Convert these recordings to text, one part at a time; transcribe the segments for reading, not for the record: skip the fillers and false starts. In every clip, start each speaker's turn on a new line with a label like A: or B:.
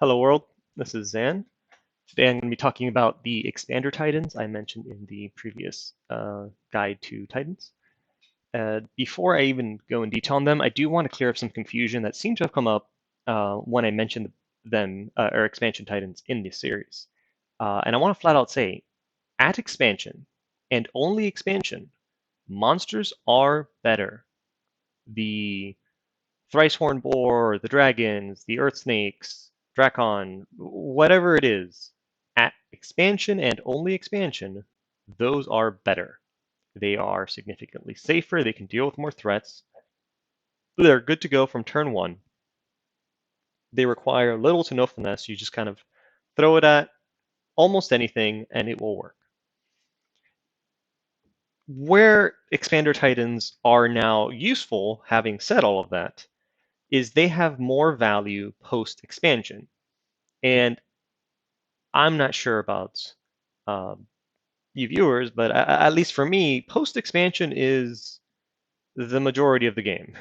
A: Hello world, this is Zan. Today I'm going to be talking about the expander titans I mentioned in the previous guide to titans. Before I even go in detail on them, I do want to clear up some confusion that seemed to have come up when I mentioned them, or expansion titans in this series. And I want to flat out say, at expansion, and only expansion, monsters are better. The Thrice-Horned Boar, the dragons, the Earth Snakes, Drakon, whatever it is, at expansion and only expansion, those are better. They are significantly safer, they can deal with more threats. They're good to go from turn one. They require little to no finesse. You just kind of throw it at almost anything and it will work. Where Expander Titans are now useful, having said all of that, is they have more value post expansion. And I'm not sure about um, you viewers, but at least for me, post expansion is the majority of the game.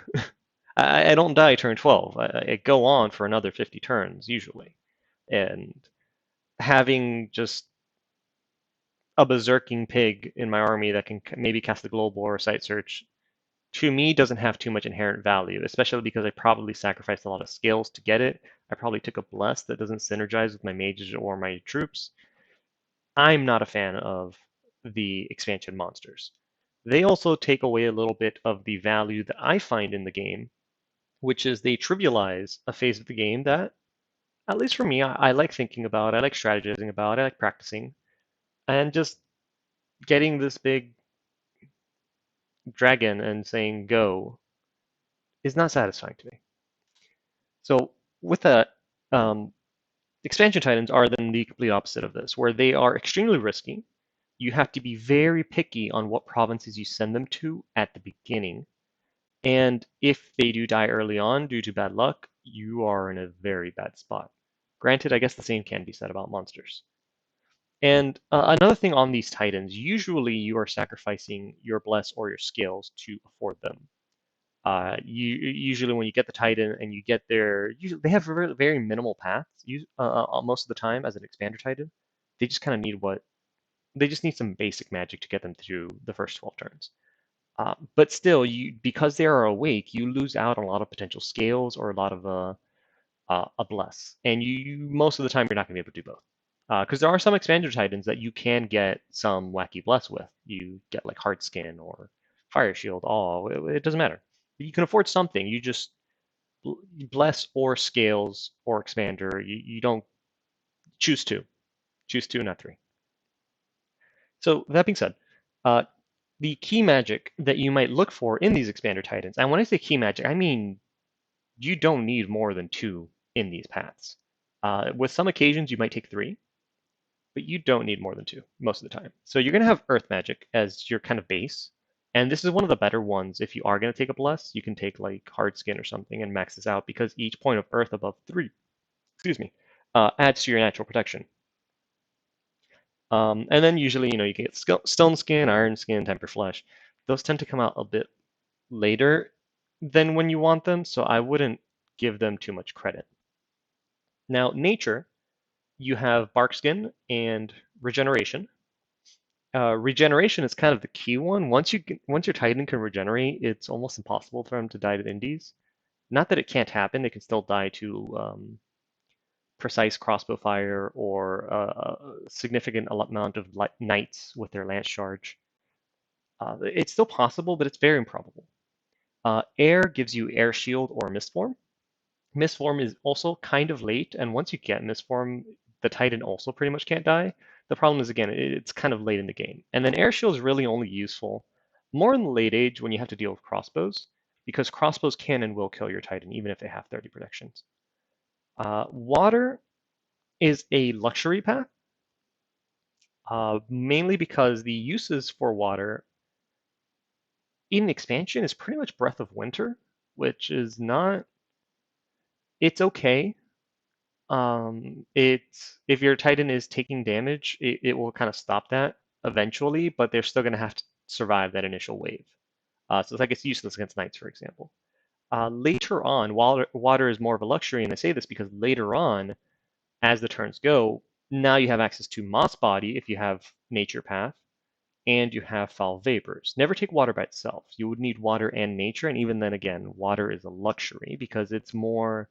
A: I don't die turn 12. I go on for another 50 turns usually, and having just a berserking pig in my army that can maybe cast a global or a site search to me doesn't have too much inherent value, especially because I probably sacrificed a lot of skills to get it. I probably took a bless that doesn't synergize with my mages or my troops. I'm not a fan of the expansion monsters. They also take away a little bit of the value that I find in the game, which is they trivialize a phase of the game that, at least for me, I like thinking about, I like strategizing about, I like practicing, and just getting this big dragon and saying go is not satisfying to me. So with that, um, expansion titans are then the complete opposite of this, where they are extremely risky. You have to be very picky on what provinces you send them to at the beginning. And if they do die early on due to bad luck, you are in a very bad spot. Granted, I guess the same can be said about monsters. And another thing on these titans, usually you are sacrificing your bless or your skills to afford them. Usually when you get the titan and you get their, usually they have very, very minimal paths. Most of the time as an expander titan, they just kind of need what they just need some basic magic to get them through the first 12 turns. But still, because they are awake, you lose out on a lot of potential scales or a lot of a bless, and you most of the time you're not going to be able to do both. Because there are some expander titans that you can get some wacky bless with. You get like hard skin or fire shield. Oh, it doesn't matter. You can afford something. You just bless or scales or expander. You don't choose two. Choose two, not three. So that being said, uh, the key magic that you might look for in these expander titans, and when I say key magic, I mean you don't need more than two in these paths. With some occasions, you might take three, but you don't need more than two most of the time. So you're going to have earth magic as your kind of base. And this is one of the better ones. If you are going to take a bless, you can take like hard skin or something and max this out because each point of earth above three, excuse me, adds to your natural protection. And then usually, you can get stone skin, iron skin, temper flesh. Those tend to come out a bit later than when you want them, so I wouldn't give them too much credit. Now, nature, you have bark skin and regeneration. Regeneration is kind of the key one. Once your Titan can regenerate, it's almost impossible for them to die to Indies. Not that it can't happen; they can still die to precise crossbow fire or a significant amount of knights with their lance charge. It's still possible, but it's very improbable. Air gives you air shield or mist form. Mist form is also kind of late, and once you get mist form, the Titan also pretty much can't die. The problem is, again, it's kind of late in the game. And then air shield is really only useful more in the late age when you have to deal with crossbows, because crossbows can and will kill your Titan, even if they have 30 protections. Water is a luxury path, mainly because the uses for water in expansion is pretty much Breath of Winter, which is not, it's okay. It's if your Titan is taking damage, it will kind of stop that eventually, but they're still going to have to survive that initial wave. So it's like it's useless against knights, for example. Later on, water is more of a luxury, and I say this because later on, as the turns go, now you have access to Moss Body if you have Nature Path, and you have Foul Vapors. Never take water by itself. You would need water and nature, and even then again, water is a luxury because it's more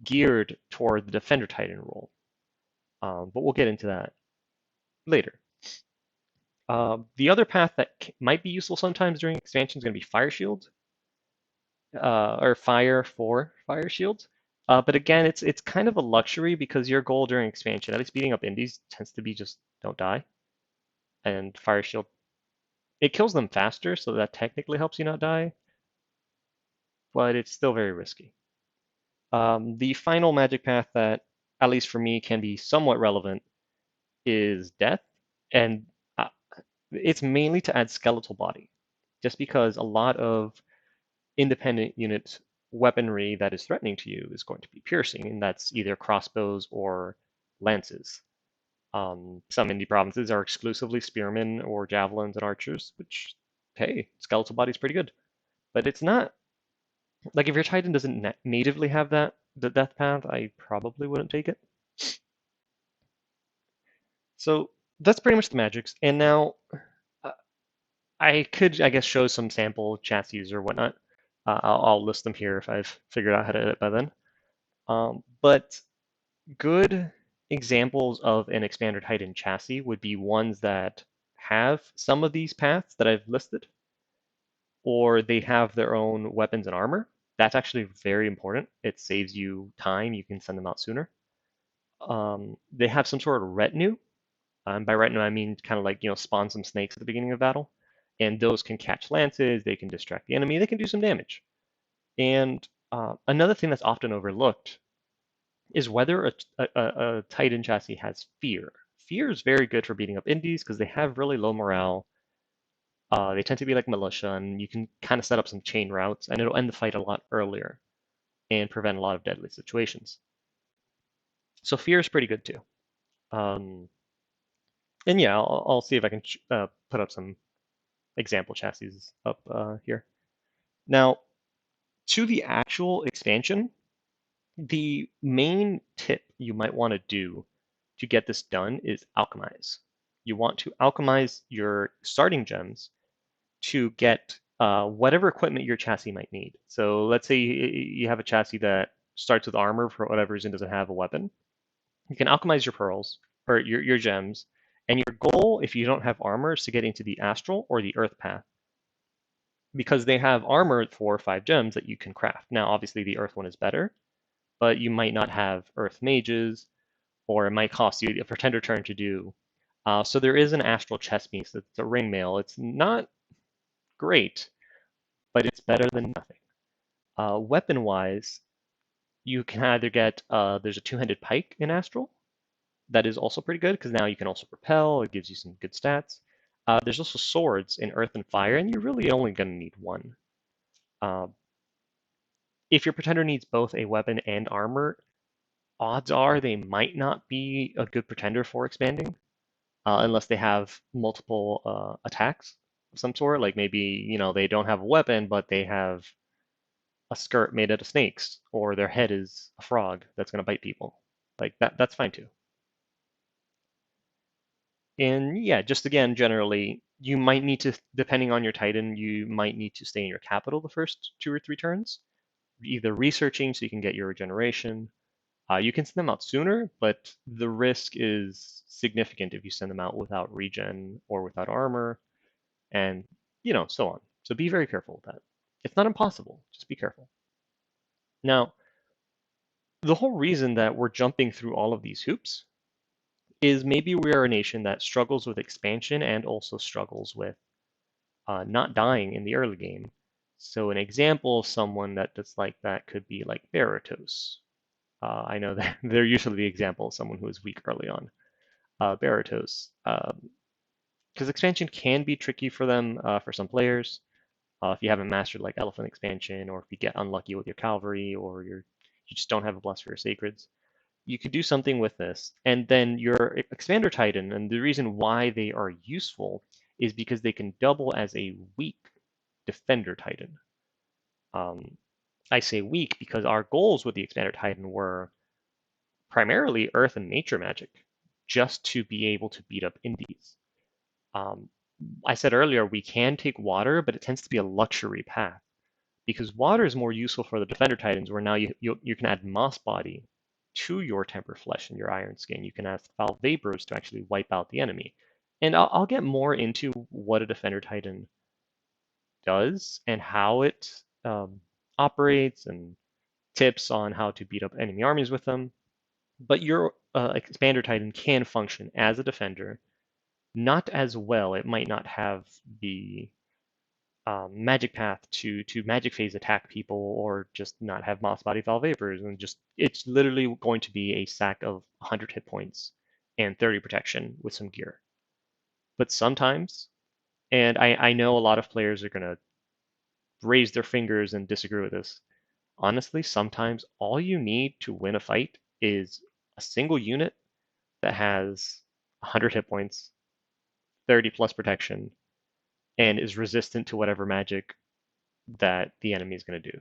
A: geared toward the Defender Titan role. But we'll get into that later. The other path that might be useful sometimes during expansion is going to be Fire Shield, or Fire for Fire Shield. But again, it's kind of a luxury because your goal during expansion, at least beating up indies, tends to be just don't die. And Fire Shield, it kills them faster, so that technically helps you not die, but it's still very risky. The final magic path that, at least for me, can be somewhat relevant is Death, and uh, it's mainly to add Skeletal Body, just because a lot of independent unit weaponry that is threatening to you is going to be piercing, and that's either crossbows or lances. Some indie provinces are exclusively spearmen or javelins and archers, which, hey, skeletal body's pretty good. But it's not, like if your Titan doesn't natively have the death path, I probably wouldn't take it. So that's pretty much the magics. And now uh, I could, I guess, show some sample chassis or whatnot. I'll list them here if I've figured out how to edit by then. But good examples of an Expander Titan chassis would be ones that have some of these paths that I've listed, or they have their own weapons and armor. That's actually very important. It saves you time. You can send them out sooner. They have some sort of retinue. By retinue, I mean kind of like, spawn some snakes at the beginning of battle. And those can catch lances. They can distract the enemy. They can do some damage. And another thing that's often overlooked is whether a Titan chassis has fear. Fear is very good for beating up indies because they have really low morale. They tend to be like militia, and you can kind of set up some chain routes, and it'll end the fight a lot earlier and prevent a lot of deadly situations. So fear is pretty good too. And yeah, I'll see if I can put up some example chassis up here. Now, to the actual expansion, the main tip you might want to do to get this done is alchemize. You want to alchemize your starting gems to get whatever equipment your chassis might need. So let's say you have a chassis that starts with armor for whatever reason doesn't have a weapon. You can alchemize your pearls or your gems, and your goal, if you don't have armor, is to get into the astral or the earth path because they have armor 4 or 5 gems that you can craft. Now, obviously, the earth one is better, but you might not have earth mages, or it might cost you a pretender turn to do. So there is an astral chest piece that's a ring mail. It's not great, but it's better than nothing. Weapon-wise, you can either get there's a two-handed pike in astral that is also pretty good because now you can also repel. It gives you some good stats. There's also swords in earth and fire, and you're really only going to need one. If your pretender needs both a weapon and armor, odds are they might not be a good pretender for expanding, unless they have multiple attacks of some sort. Like maybe, they don't have a weapon, but they have a skirt made out of snakes, or their head is a frog that's going to bite people. Like that's fine too. And yeah, just again, generally, you might need to, depending on your Titan, you might need to stay in your capital the first 2 or 3 turns, either researching so you can get your regeneration. You can send them out sooner, but the risk is significant if you send them out without regen or without armor, and so on. So be very careful with that. It's not impossible, just be careful. Now, the whole reason that we're jumping through all of these hoops is maybe we are a nation that struggles with expansion and also struggles with not dying in the early game. So an example of someone that does like that could be like Baratos. I know that they're usually the example of someone who is weak early on. Baratos. Because expansion can be tricky for them for some players. If you haven't mastered like Elephant expansion, or if you get unlucky with your cavalry, or you just don't have a bless for your sacreds, you could do something with this. And then your Expander Titan, and the reason why they are useful is because they can double as a weak Defender Titan. I say weak because our goals with the Expander Titan were primarily earth and nature magic just to be able to beat up indies. Um, I said earlier we can take water, but it tends to be a luxury path because water is more useful for the Defender Titans, where now you can add Moss Body to your Tempered Flesh and your Iron Skin. You can ask Foul Vapors to actually wipe out the enemy. And I'll get more into what a Defender Titan does and how it operates and tips on how to beat up enemy armies with them. But your Expander Titan can function as a defender, not as well. It might not have the magic path to magic phase attack people, or just not have Moss Body Foul Vapors, and just it's literally going to be a sack of 100 hit points and 30 protection with some gear. But sometimes, and I know a lot of players are gonna raise their fingers and disagree with this. Honestly, sometimes all you need to win a fight is a single unit that has 100 hit points, 30 plus protection, and is resistant to whatever magic that the enemy is going to do.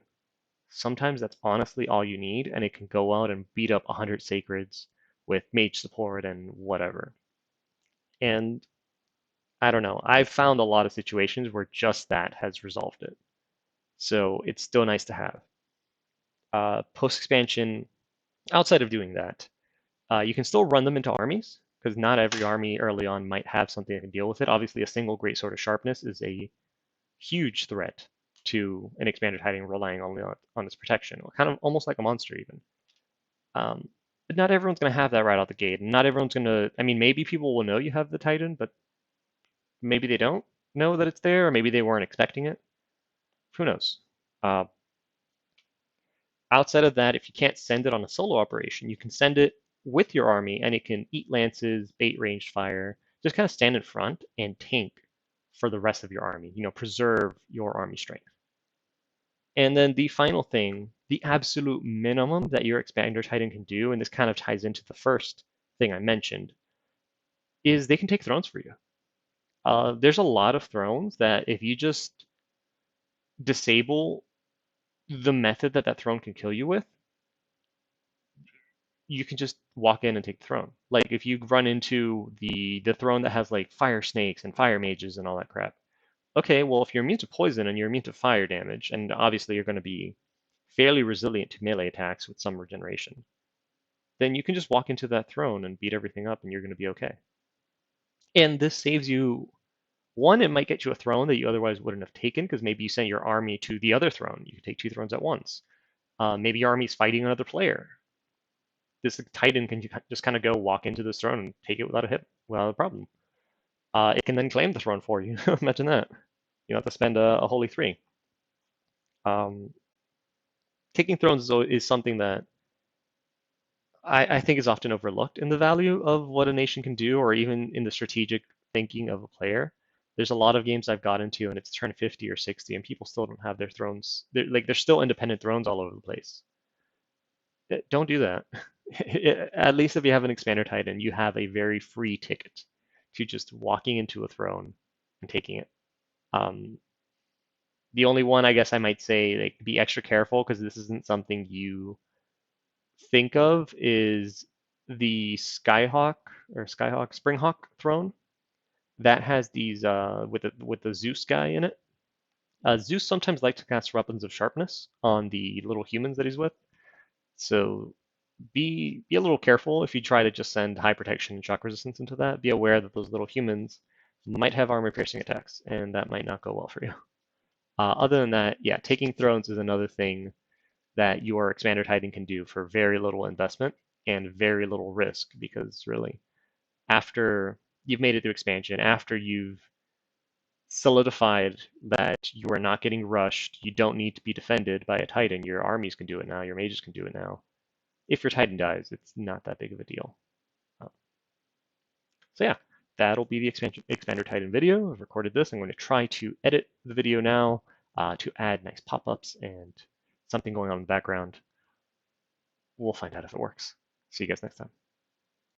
A: Sometimes that's honestly all you need, and it can go out and beat up 100 sacreds with mage support and whatever. And I don't know, I've found a lot of situations where just that has resolved it. So it's still nice to have. Post expansion, outside of doing that, you can still run them into armies, because not every army early on might have something that can deal with it. Obviously, a single Great Sword of Sharpness is a huge threat to an Expanded Titan relying only on its protection, kind of almost like a monster even. But not everyone's going to have that right out the gate. And not everyone's going to, I mean, maybe people will know you have the Titan, but maybe they don't know that it's there, or maybe they weren't expecting it. Who knows? Outside of that, if you can't send it on a solo operation, you can send it with your army, and it can eat lances, bait ranged fire, just kind of stand in front and tank for the rest of your army, preserve your army strength. And then the final thing, the absolute minimum that your Expander Titan can do, and this kind of ties into the first thing I mentioned, is they can take thrones for you. There's a lot of thrones that if you just disable the method that that throne can kill you with, you can just walk in and take the throne. Like if you run into the throne that has like fire snakes and fire mages and all that crap. Okay, well if you're immune to poison and you're immune to fire damage, and obviously you're going to be fairly resilient to melee attacks with some regeneration, then you can just walk into that throne and beat everything up and you're going to be okay. And this saves you, one, it might get you a throne that you otherwise wouldn't have taken, because maybe you sent your army to the other throne. You can take two thrones at once. Maybe your army's fighting another player. This Titan can just kind of go walk into this throne and take it without a problem. It can then claim the throne for you. Imagine that. You don't have to spend a holy 3. Taking thrones is something that I think is often overlooked in the value of what a nation can do, or even in the strategic thinking of a player. There's a lot of games I've got into, and it's turn 50 or 60, and people still don't have their thrones. They're still independent thrones all over the place. Don't do that. At least if you have an Expander Titan, you have a very free ticket to just walking into a throne and taking it. The only one I guess I might say, like, be extra careful, because this isn't something you think of, is the Skyhawk Springhawk throne that has these with the Zeus guy in it. Zeus sometimes likes to cast weapons of sharpness on the little humans that he's with, so be a little careful if you try to just send high protection and shock resistance into that. Be aware that those little humans might have armor piercing attacks, and that might not go well for you. Other than that, yeah, taking thrones is another thing that your Expander Titan can do for very little investment and very little risk, because really, after you've made it through expansion, after you've solidified that you are not getting rushed, you don't need to be defended by a Titan, your armies can do it now, your mages can do it now. If your Titan dies, it's not that big of a deal. So yeah, that'll be the Expander Titan video. I've recorded this. I'm going to try to edit the video now to add nice pop-ups and something going on in the background. We'll find out if it works. See you guys next time.